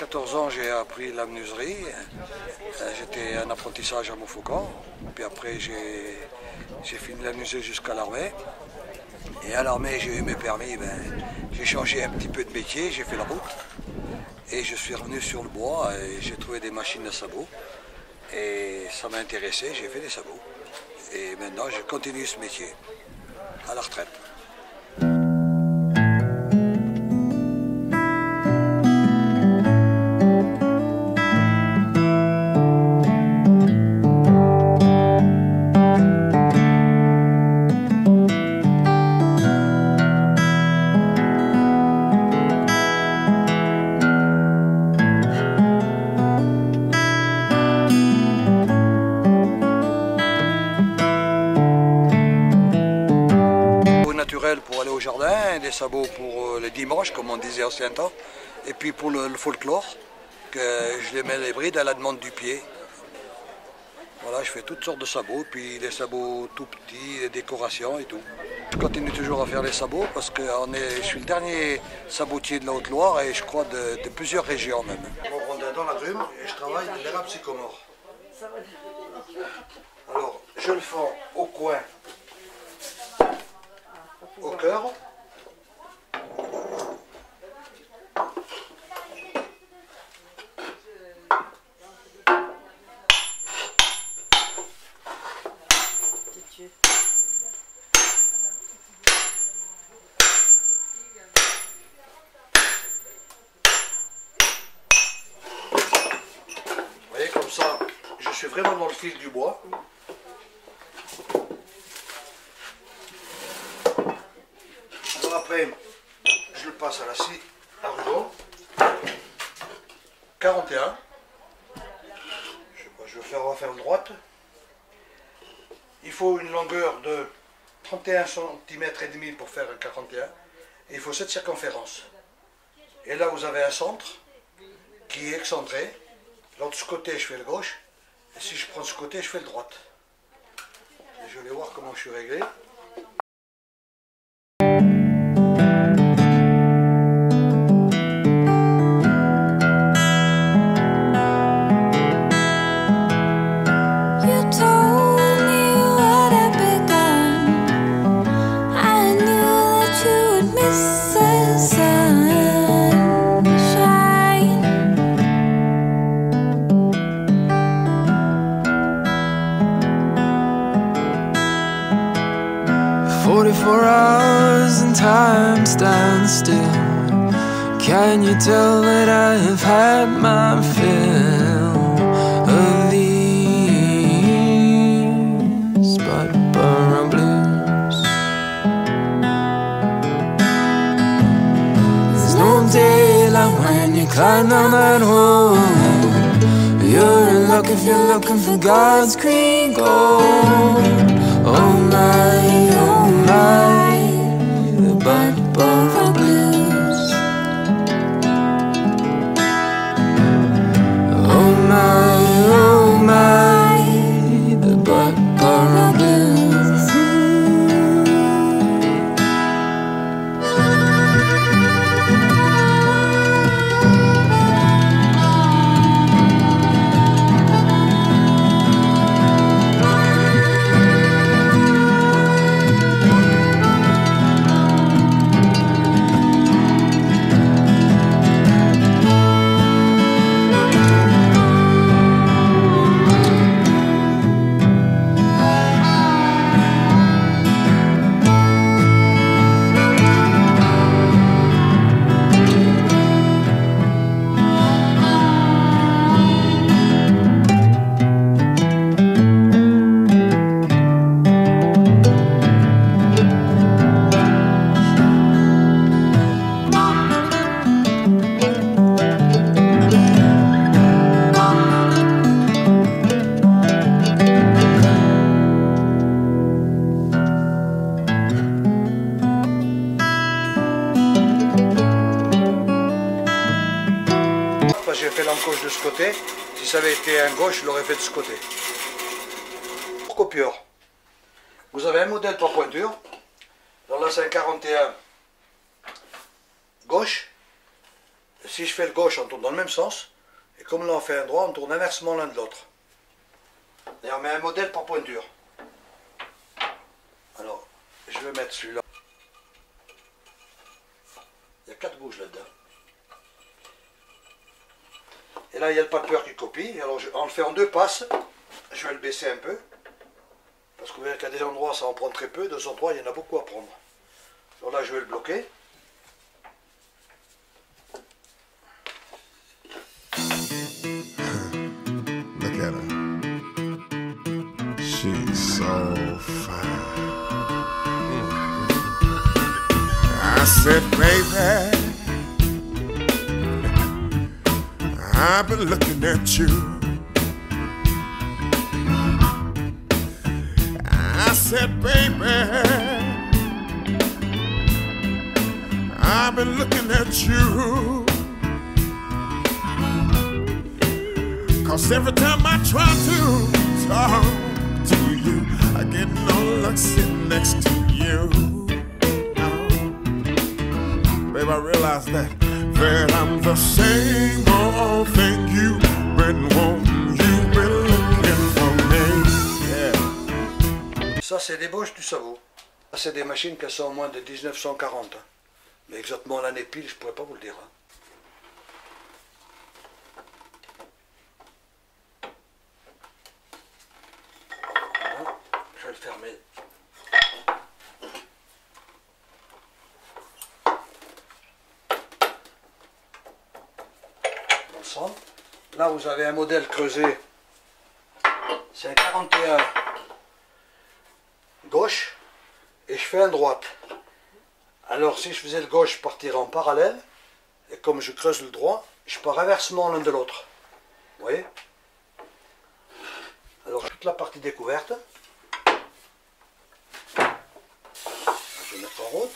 14 ans, j'ai appris la menuiserie. J'étais en apprentissage à Montfaucon. Puis après, j'ai fini la menuiserie jusqu'à l'armée. Et à l'armée, j'ai eu mes permis. J'ai changé un petit peu de métier, j'ai fait la route. Et je suis revenu sur le bois et j'ai trouvé des machines à sabots. Et ça m'a intéressé, j'ai fait des sabots. Et maintenant, je continue ce métier à la retraite. Pour aller au jardin, des sabots pour le dimanche, comme on disait ancien temps, et puis pour le folklore, que je les mets les brides à la demande du pied. Voilà, je fais toutes sortes de sabots, puis des sabots tout petits, des décorations et tout. Je continue toujours à faire les sabots parce que je suis le dernier sabotier de la Haute-Loire et je crois de plusieurs régions même. Mon rondin dans la grume et je travaille l'érable sycomore. Alors, je le fends au coin, au cœur. Vous voyez, comme ça, je suis vraiment dans le fil du bois. Après, je le passe à la scie à ruban 41. Je vais faire, on va faire une droite. Il faut une longueur de 31 cm et demi pour faire un 41. Et il faut cette circonférence. Et là, vous avez un centre qui est excentré. L'autre côté, je fais le gauche. Et si je prends ce côté, je fais le droite. Et je vais voir comment je suis réglé. Hours and time stands still. Can you tell that I have had my fill of these but blues? There's no daylight when you climb down that hole. You're in luck if you're looking for God's green gold. Oh my, the Butterboro Blues. Oh my, the Butterboro Blues. J'ai fait l'encoche de ce côté. Si ça avait été un gauche, je l'aurais fait de ce côté. Pour copieur, vous avez un modèle par pointure. Alors là, c'est un 41 gauche. Si je fais le gauche, on tourne dans le même sens. Et comme là on fait un droit, on tourne inversement l'un de l'autre. Et on met un modèle par pointure. Alors, je vais mettre celui-là. Il y a 4 gauches là-dedans. Et là, il y a le papeur qui copie. Alors, on le fait en 2 passes. Je vais le baisser un peu. Parce que vous voyez qu'à des endroits, ça en prend très peu. D'autres endroits, il y en a beaucoup à prendre. Alors là, je vais le bloquer. Look at her. She's so fine. I said, baby, I've been looking at you. I said, baby, I've been looking at you. 'Cause every time I try to talk to you, I get no luck sitting next to you. Babe, I realize that I'm the same old thing you've been wanting, you've been looking for me. Yeah. Ça, c'est des Bosch du Savot. Ça, c'est des machines qui sont au moins de 1940. Mais exactement l'année pile, je pourrais pas vous le dire. Je vais le fermer. Dans le centre. Là, vous avez un modèle creusé. C'est un 41 gauche. Et je fais un droite. Alors, si je faisais le gauche, je partirais en parallèle. Et comme je creuse le droit, je pars inversement l'un de l'autre. Vous voyez? Alors, toute la partie découverte. Je vais mettre en route.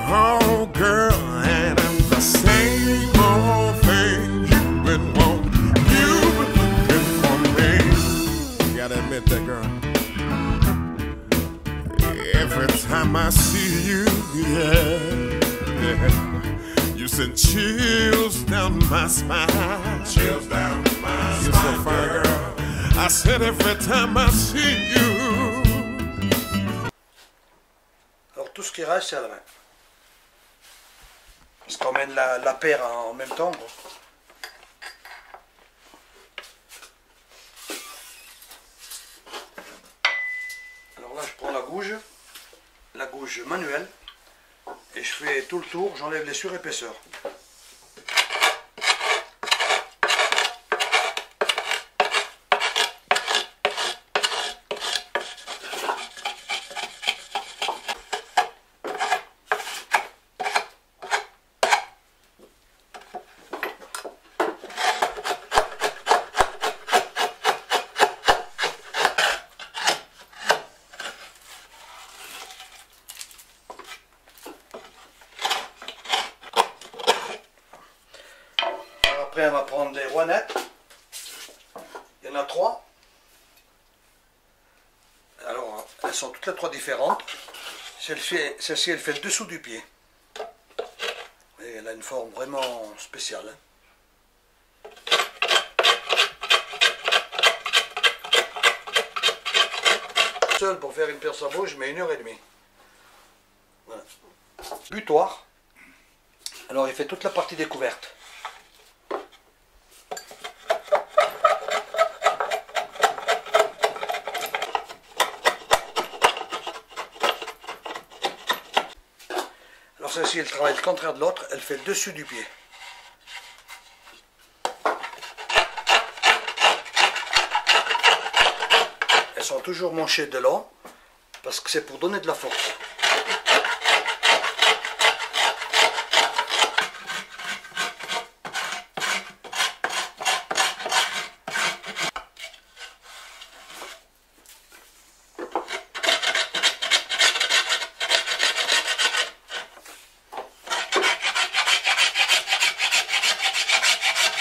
Oh girl, and I'm the same old thing you've been wanting, you've been looking for me. You gotta admit that, girl. Every time I see you, yeah, you send chills down my spine. Chills down my spine. You're so fine, girl. I said every time I see you. Alors tout ce qui reste, c'est à la main. Parce qu'on mène la paire en même temps. Bon. Alors là, je prends la gouge manuelle, et je fais tout le tour, j'enlève les surépaisseurs. Après, on va prendre les rouennettes. Il y en a 3. Alors, elles sont toutes les 3 différentes. Celle-ci, elle fait le dessous du pied. Et elle a une forme vraiment spéciale. Seul pour faire une paire sabot, je mets 1h30. Voilà. Butoir. Alors, il fait toute la partie découverte. Alors celle-ci, elle travaille le contraire de l'autre, elle fait le dessus du pied. Elles sont toujours manchées de long, parce que c'est pour donner de la force.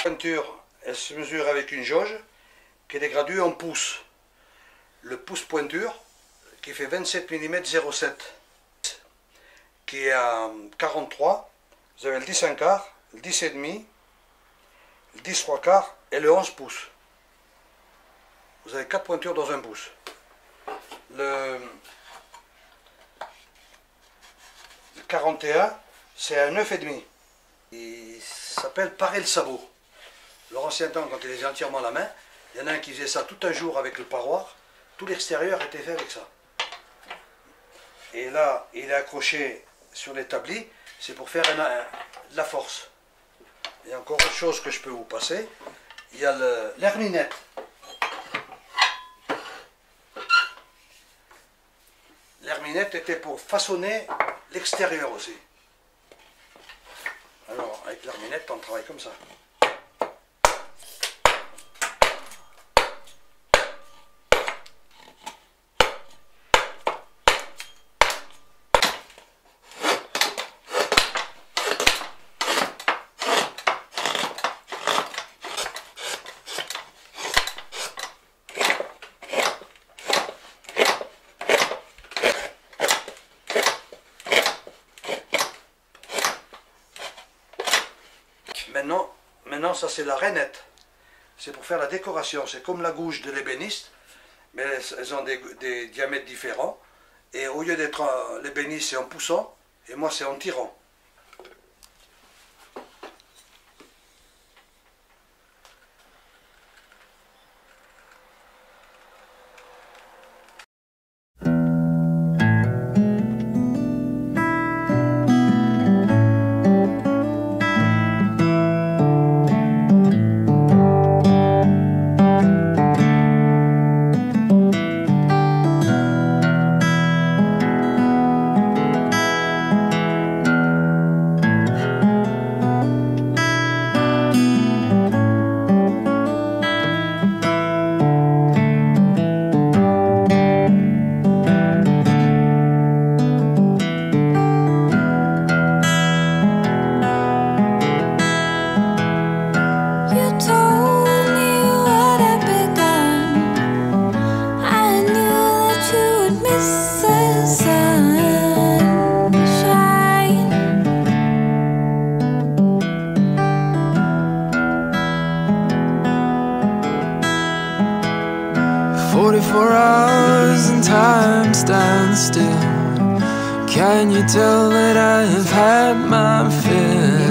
La pointure, elle se mesure avec une jauge qui est graduée en pouces. Le pouce pointure qui fait 27 mm 0,7, qui est à 43, Vous avez le 10 1 quart, le 10 et demi, le 10 3 quarts et le 11 pouces. Vous avez 4 pointures dans un pouce. Le 41, c'est un 9 et demi. Il s'appelle parer le sabot. Leur ancien temps, quand il faisait entièrement la main, il y en a un qui faisait ça tout un jour avec le paroir. Tout l'extérieur était fait avec ça. Et là, il est accroché sur l'établi. C'est pour faire de la force. Il y a encore autre chose que je peux vous passer. Il y a l'herminette. L'herminette était pour façonner l'extérieur aussi. Alors, avec l'herminette, on travaille comme ça. Maintenant, ça c'est la rainette. C'est pour faire la décoration. C'est comme la gouge de l'ébéniste, mais elles ont des diamètres différents. Et au lieu d'être l'ébéniste, c'est en poussant, et moi c'est en tirant. Stands still. Can you tell that I have had my fill?